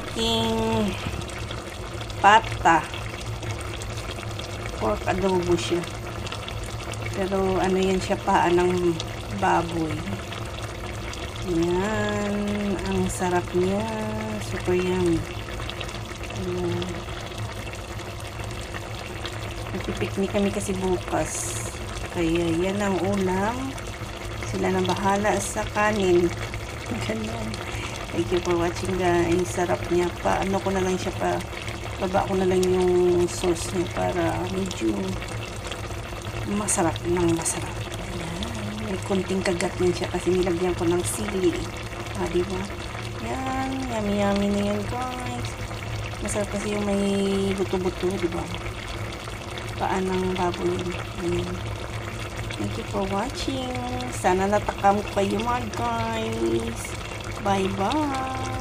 aking pata. Pork adobo siya. Pero ano yan siya, paa ng baboy. Yan. Ang sarap niya. Super yummy. Ayan. Nagpipiknik kami kasi bukas. Kaya yan ang ulam. Sila na bahala sa kanin. Ganun. Thank you for watching, guys. Sarap niya pa. Ano ko na lang siya pa. Baba ko na lang yung sauce niya para medyo masarap ng masarap. Ayan. May konting kagat din siya kasi nilagyan ko ng sili. Diba? Yan. Yummy yummy na yan, guys. Masarap kasi yung may buto-buto, diba? Paa ng baboy. Ayan. Thank you for watching. Sana natakam ko kayo, mga guys. Bye-bye.